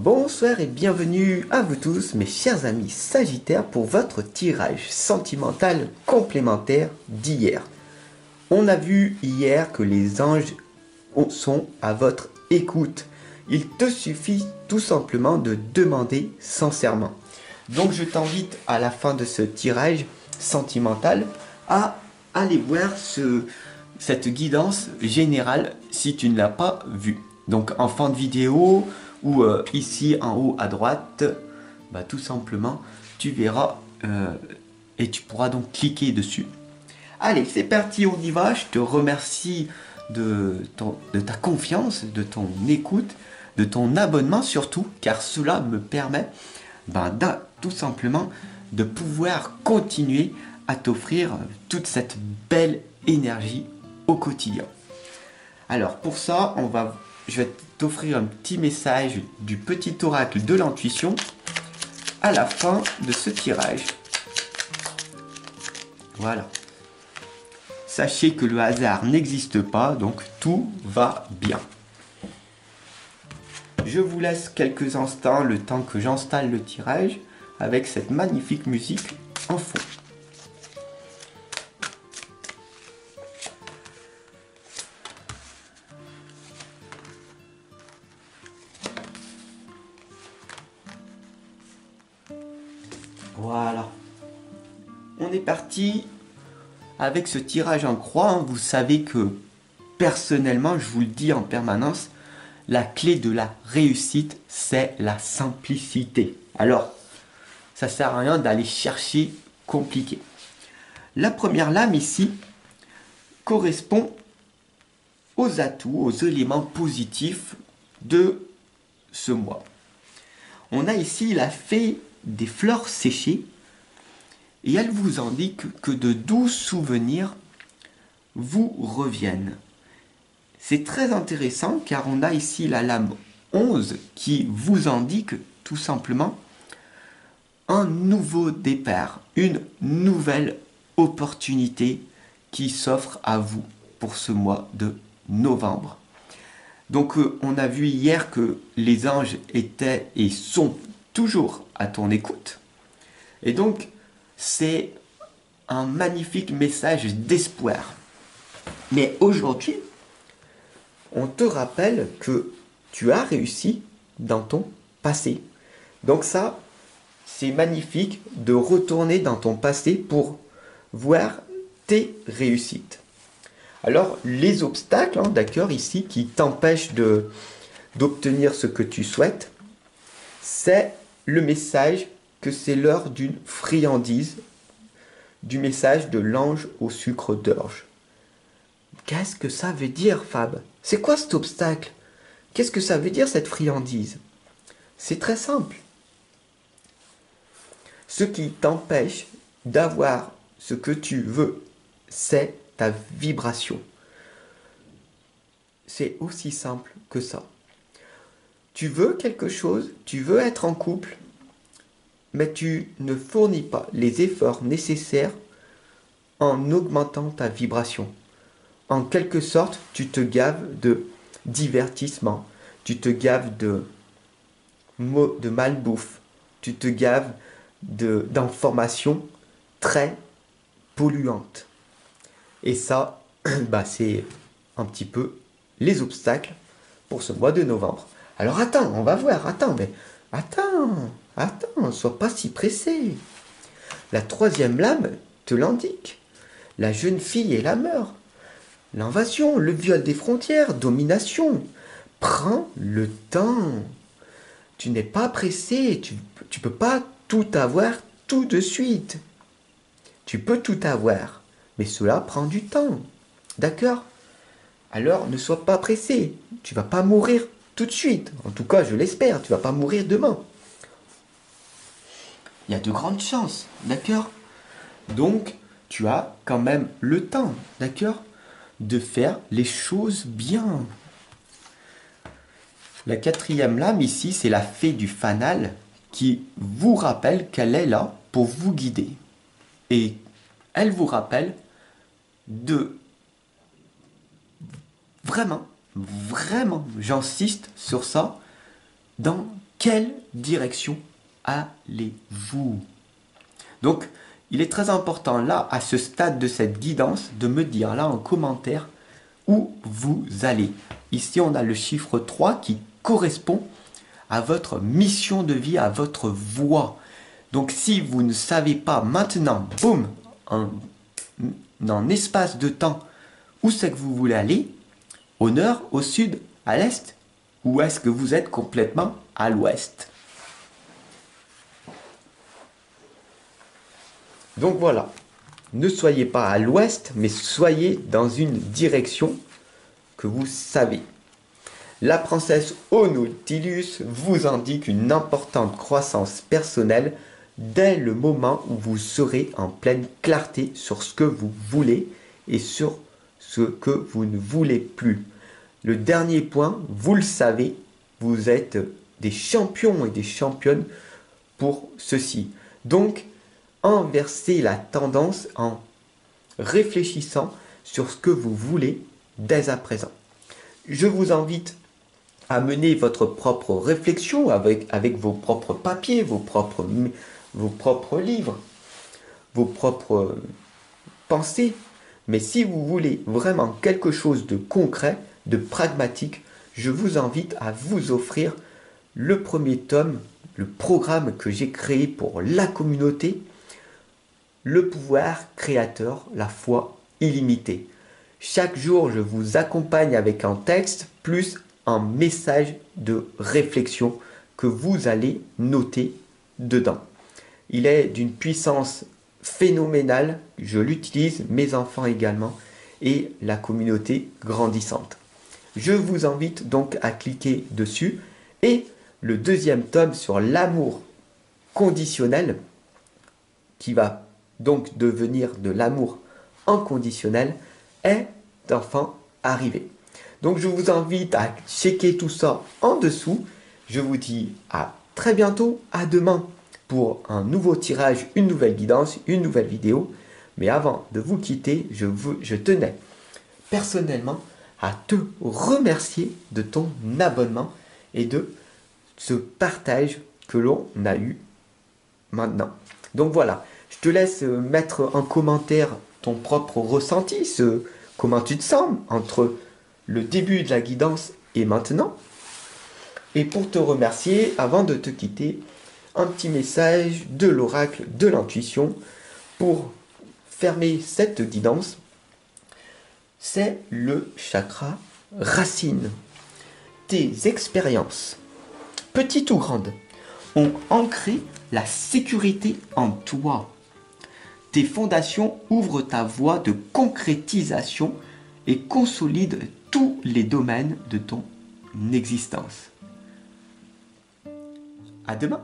Bonsoir et bienvenue à vous tous mes chers amis Sagittaires pour votre tirage sentimental complémentaire d'hier. On a vu hier que les anges sont à votre écoute. Il te suffit tout simplement de demander sincèrement. Donc je t'invite à la fin de ce tirage sentimental à aller voir cette guidance générale si tu ne l'as pas vue. Donc en fin de vidéo ou ici en haut à droite, tout simplement tu verras et tu pourras donc cliquer dessus. Allez, c'est parti, on y va. Je te remercie de ta confiance, de ton écoute, de ton abonnement surtout, car cela me permet tout simplement de pouvoir continuer à t'offrir toute cette belle énergie au quotidien. Alors pour ça, je vais t'offrir un petit message du petit oracle de l'intuition à la fin de ce tirage. Voilà. Sachez que le hasard n'existe pas, donc tout va bien. Je vous laisse quelques instants, le temps que j'installe le tirage, avec cette magnifique musique en fond. Voilà. On est parti avec ce tirage en croix. Vous savez que personnellement, je vous le dis en permanence, la clé de la réussite, c'est la simplicité. Alors, ça ne sert à rien d'aller chercher compliqué. La première lame ici correspond aux atouts, aux éléments positifs de ce mois. On a ici la fée des fleurs séchées et elle vous indique que de doux souvenirs vous reviennent. C'est très intéressant car on a ici la lame 11 qui vous indique tout simplement un nouveau départ, une nouvelle opportunité qui s'offre à vous pour ce mois de novembre. Donc on a vu hier que les anges étaient et sont toujours à ton écoute. Et donc c'est un magnifique message d'espoir. Mais aujourd'hui, on te rappelle que tu as réussi dans ton passé. Donc ça, c'est magnifique de retourner dans ton passé pour voir tes réussites. Alors, les obstacles, d'accord, ici, qui t'empêchent d'obtenir ce que tu souhaites, c'est le message que c'est l'heure d'une friandise, du message de l'ange au sucre d'orge. Qu'est-ce que ça veut dire, Fab? C'est quoi cet obstacle? Qu'est-ce que ça veut dire, cette friandise? C'est très simple. Ce qui t'empêche d'avoir ce que tu veux, c'est ta vibration. C'est aussi simple que ça. Tu veux quelque chose, tu veux être en couple, mais tu ne fournis pas les efforts nécessaires en augmentant ta vibration. En quelque sorte, tu te gaves de divertissement, tu te gaves de malbouffe, tu te gaves d'informations très polluantes. Et ça, c'est un petit peu les obstacles pour ce mois de novembre. Alors attends, on va voir, attends, sois pas si pressé. La troisième lame te l'indique. La jeune fille et la meurt. L'invasion, le viol des frontières, domination. Prends le temps. Tu n'es pas pressé, tu peux pas tout avoir tout de suite. Tu peux tout avoir, mais cela prend du temps. D'accord? Alors ne sois pas pressé. Tu vas pas mourir tout de suite. En tout cas, je l'espère, tu vas pas mourir demain. Il y a de grandes chances, d'accord? Donc, tu as quand même le temps, d'accord, de faire les choses bien. La quatrième lame ici, c'est la fée du fanal qui vous rappelle qu'elle est là pour vous guider. Et elle vous rappelle de vraiment, j'insiste sur ça, dans quelle direction allez-vous? Donc, il est très important là, à ce stade de cette guidance, de me dire là en commentaire où vous allez. Ici, on a le chiffre 3 qui correspond à votre mission de vie, à votre voie. Donc, si vous ne savez pas maintenant, boum, en espace de temps, où c'est que vous voulez aller, au nord, au sud, à l'est, ou est-ce que vous êtes complètement à l'ouest? Donc voilà, ne soyez pas à l'ouest, mais soyez dans une direction que vous savez. La princesse au Nautilus vous indique une importante croissance personnelle dès le moment où vous serez en pleine clarté sur ce que vous voulez et sur ce que vous ne voulez plus. Le dernier point, vous le savez, vous êtes des champions et des championnes pour ceci. Donc, inversez la tendance en réfléchissant sur ce que vous voulez dès à présent. Je vous invite à mener votre propre réflexion avec vos propres papiers, vos propres livres, vos propres pensées. Mais si vous voulez vraiment quelque chose de concret, de pragmatique, je vous invite à vous offrir le premier tome, le programme que j'ai créé pour la communauté, le pouvoir créateur, la foi illimitée. Chaque jour, je vous accompagne avec un texte plus un message de réflexion que vous allez noter dedans. Il est d'une puissance phénoménale, je l'utilise, mes enfants également, et la communauté grandissante. Je vous invite donc à cliquer dessus. Et le deuxième tome sur l'amour conditionnel, qui va donc devenir de l'amour inconditionnel, est enfin arrivé. Donc je vous invite à checker tout ça en dessous. Je vous dis à très bientôt, à demain pour un nouveau tirage, une nouvelle guidance, une nouvelle vidéo. Mais avant de vous quitter, je tenais personnellement à te remercier de ton abonnement et de ce partage que l'on a eu maintenant. Donc voilà, je te laisse mettre en commentaire ton propre ressenti, comment tu te sens entre le début de la guidance et maintenant. Et pour te remercier, avant de te quitter, un petit message de l'oracle de l'intuition pour fermer cette guidance. C'est le chakra racine. Tes expériences, petites ou grandes, ont ancré la sécurité en toi. Tes fondations ouvrent ta voie de concrétisation et consolident tous les domaines de ton existence. À demain!